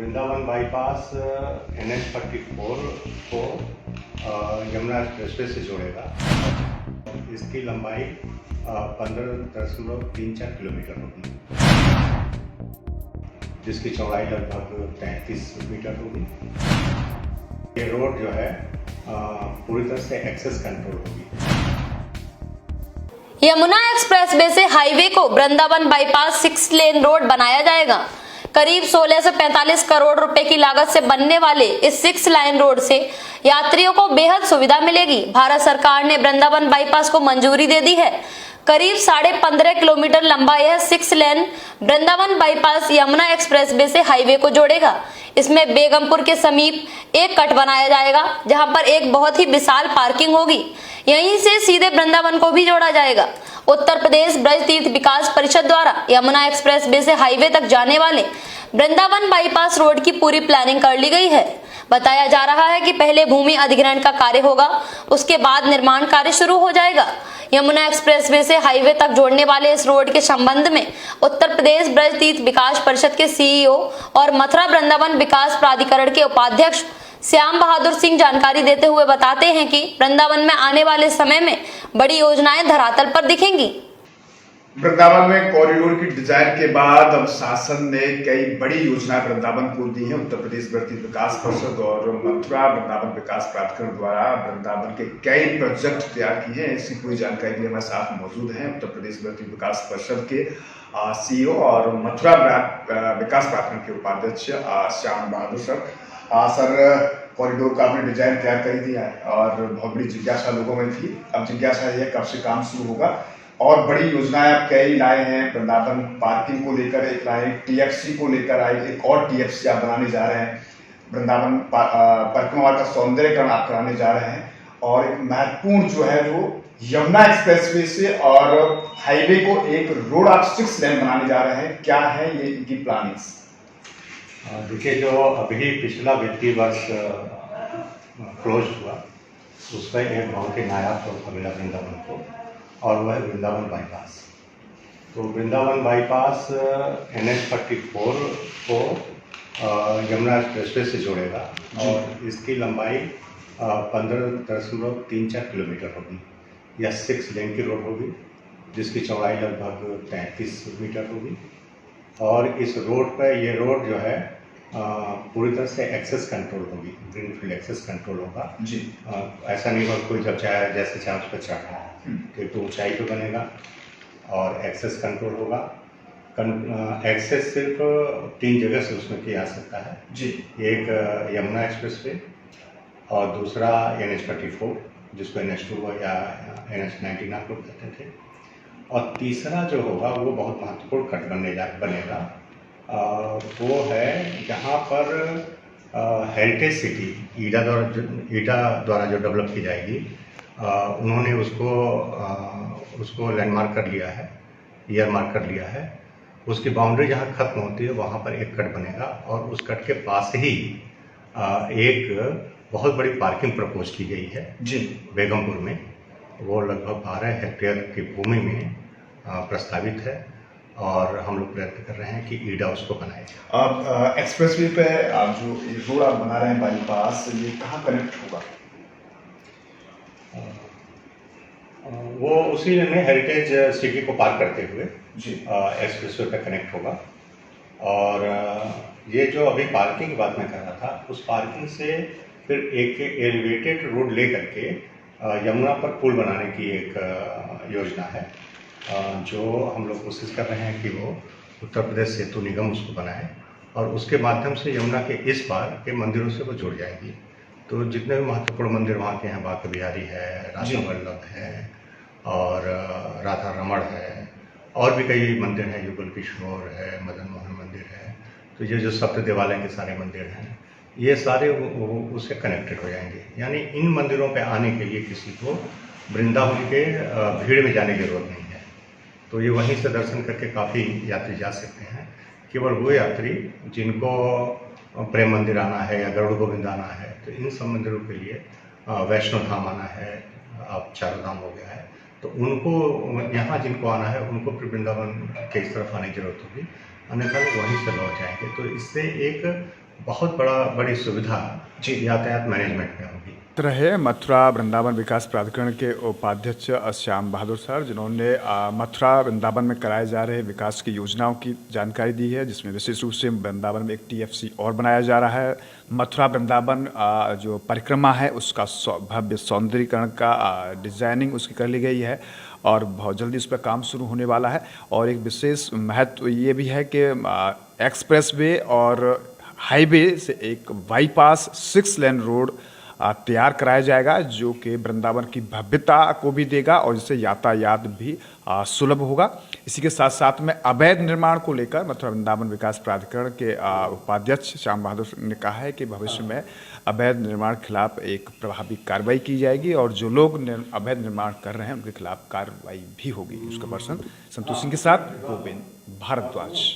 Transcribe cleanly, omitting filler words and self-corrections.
Vrindavan bypass NH-44 को Yamuna expressway से जोड़ेगा। इसकी लंबाई 15.34 किलोमीटर होगी, जिसकी चौड़ाई लगभग 33 मीटर होगी। ये रोड जो है पूरी तरह से एक्सेस कंट्रोल होगी। यमुना एक्सप्रेसवे से हाईवे को वृंदावन बाईपास 6 लेन रोड बनाया जाएगा। करीब 16 से 45 करोड़ रुपए की लागत से बनने वाले इस 6 लाइन रोड से यात्रियों को बेहद सुविधा मिलेगी। भारत सरकार ने वृंदावन बाईपास को मंजूरी दे दी है। करीब 15.5 किलोमीटर लंबा यह 6 लेन वृंदावन बाईपास यमुना एक्सप्रेसवे से हाईवे को जोड़ेगा। इसमें बेगमपुर के समीप एक कट बनाया जाएगा, जहां पर एक बहुत ही विशाल पार्किंग होगी। यहीं से सीधे वृंदावन को भी जोड़ा जाएगा। उत्तर प्रदेश ब्रज तीर्थ विकास परिषद द्वारा यमुना एक्सप्रेसवे से हाईवे तक जाने वाले वृंदावन बाईपास रोड की पूरी प्लानिंग कर ली गई है। बताया जा रहा है कि पहले भूमि अधिग्रहण का कार्य होगा, उसके बाद निर्माण कार्य शुरू हो जाएगा। यमुना एक्सप्रेसवे से हाईवे तक जोड़ने वाले इस रोड के संबंध में उत्तर प्रदेश ब्रज तीर्थ विकास परिषद के CEO और मथुरा वृंदावन विकास प्राधिकरण के उपाध्यक्ष श्याम बहादुर सिंह जानकारी देते हुए बताते हैं कि वृंदावन में आने वाले समय में बड़ी योजनाएं धरातल पर दिखेंगी। वृंदावन में कॉरिडोर की डिजाइन के बाद अब शासन ने कई बड़ी योजनाएं वृंदावन को दी हैं। उत्तर प्रदेश ब्रज तीर्थ विकास परिषद और मथुरा वृंदावन विकास प्राधिकरण द्वारा वृंदावन के कई प्रोजेक्ट तैयार किए हैं। इसकी पूरी जानकारी के लिए हमारे साथ मौजूद हैं उत्तर प्रदेश ब्रज तीर्थ विकास परिषद के CEO और मथुरा विकास प्राधिकरण के उपाध्यक्ष श्याम बहादुर सर, कॉरिडोर का आपने डिजाइन तैयार कर दिया है और बहुत बड़ी जिज्ञासा लोगों में थी। अब जिज्ञासा है कब से काम शुरू होगा और बड़ी योजनाएं आप कई लाए हैं। वृंदावन पार्किंग को लेकर एक लाए, TFC को लेकर आए, एक और TFC आप बनाने जा रहे हैं। वृंदावन परिक्रमा का सौंदर्यकरण आप कराने जा रहे हैं और एक महत्वपूर्ण जो है वो यमुना एक्सप्रेसवे से और हाईवे को एक रोड आप 6 लेन बनाने जा रहे हैं। क्या है ये इनकी प्लानिंग्स? देखिए, जो अभी पिछला वित्तीय वर्ष क्लोज हुआ उसमें एक बहुत ही नायाब तोहफा मिला वृंदावन को, और वह है वृंदावन बाईपास। तो वृंदावन बाईपास NH-44 को यमुना एक्सप्रेसवे से जोड़ेगा और इसकी लंबाई 15.34 किलोमीटर होगी। यह 6 लेन की रोड होगी, जिसकी चौड़ाई लगभग 33 मीटर होगी। और इस रोड पर ये रोड जो है पूरी तरह से एक्सेस कंट्रोल होगी, ग्रीनफील्ड एक्सेस कंट्रोल होगा जी। ऐसा नहीं होगा कोई जब चाहे जैसे चाहे उस पर चढ़ना है, तो ऊंचाई पे बनेगा और एक्सेस कंट्रोल होगा। एक्सेस सिर्फ 3 जगह से उसमें किया जा सकता है जी। एक यमुना एक्सप्रेसवे और दूसरा NH-44 जिसको NH-2 या NH-19 आप लोग कहते थे, और तीसरा जो होगा वो बहुत महत्वपूर्ण कट बनेगा। वो है जहाँ पर हेरिटेज सिटी ईडा द्वारा जो डेवलप की जाएगी, उन्होंने उसको लैंडमार्क कर लिया है, ईयर मार्क कर लिया है। उसकी बाउंड्री जहाँ खत्म होती है वहाँ पर एक कट बनेगा और उस कट के पास ही एक बहुत बड़ी पार्किंग प्रपोज की गई है जी बेगमपुर में। वो लगभग 12 हेक्टेयर की भूमि में प्रस्तावित है और हम लोग प्रयत्न कर रहे हैं कि ईडा उसको बनाए। अब एक्सप्रेसवे पे आप जो रोड आप बना रहे हैं बाईपास, ये कहाँ कनेक्ट होगा? वो उसी में हेरिटेज सिटी को पार करते हुए जी एक्सप्रेसवे पे कनेक्ट होगा। और ये जो अभी पार्किंग की बात मैं कर रहा था, उस पार्किंग से फिर एक एलिवेटेड रोड ले करके यमुना पर पुल बनाने की एक योजना है, जो हम लोग कोशिश कर रहे हैं कि वो उत्तर प्रदेश सेतु निगम उसको बनाए और उसके माध्यम से यमुना के इस पार के मंदिरों से वो जुड़ जाएगी। तो जितने भी महत्वपूर्ण मंदिर वहाँ के हैं, बांके बिहारी है, राधा वल्लभ है और राधा रमण है, और भी कई मंदिर हैं, युगल किशोर है, मदन मोहन मंदिर है। तो ये जो सप्त देवालय के सारे मंदिर हैं, ये सारे उससे कनेक्टेड हो जाएंगे। यानी इन मंदिरों पे आने के लिए किसी को वृंदावन के भीड़ में जाने की जरूरत नहीं है। तो ये वहीं से दर्शन करके काफ़ी यात्री जा सकते हैं। केवल वो यात्री जिनको प्रेम मंदिर आना है या गरुड़ गोविंद आना है, तो इन सब मंदिरों के लिए वैष्णो धाम आना है, अब चारों धाम हो गया है, तो उनको यहाँ जिनको आना है उनको फिर वृंदावन के इस तरफ आने की जरूरत होगी, अन्यथा वहीं से लौट जाएंगे। तो इससे एक बहुत बड़ी सुविधा यातायात मैनेजमेंट में होगी। रहे मथुरा वृंदावन विकास प्राधिकरण के उपाध्यक्ष श्याम बहादुर सर, जिन्होंने मथुरा वृंदावन में कराए जा रहे विकास की योजनाओं की जानकारी दी है, जिसमें विशेष रूप से वृंदावन में एक TFC और बनाया जा रहा है। मथुरा वृंदावन जो परिक्रमा है उसका भव्य सौंदर्यीकरण का डिजाइनिंग उसकी कर ली गई है और बहुत जल्दी उस पर काम शुरू होने वाला है। और एक विशेष महत्व ये भी है कि एक्सप्रेसवे और हाईवे से एक बाईपास 6 लेन रोड तैयार कराया जाएगा, जो कि वृंदावन की भव्यता को भी देगा और जिससे यातायात भी सुलभ होगा। इसी के साथ साथ में अवैध निर्माण को लेकर मथुरा वृंदावन विकास प्राधिकरण के उपाध्यक्ष श्याम बहादुर ने कहा है कि भविष्य में अवैध निर्माण के खिलाफ एक प्रभावी कार्रवाई की जाएगी और जो लोग अवैध निर्माण कर रहे हैं उनके खिलाफ कार्रवाई भी होगी। उसका पर्सन संतोष सिंह के साथ गोविंद भारद्वाज।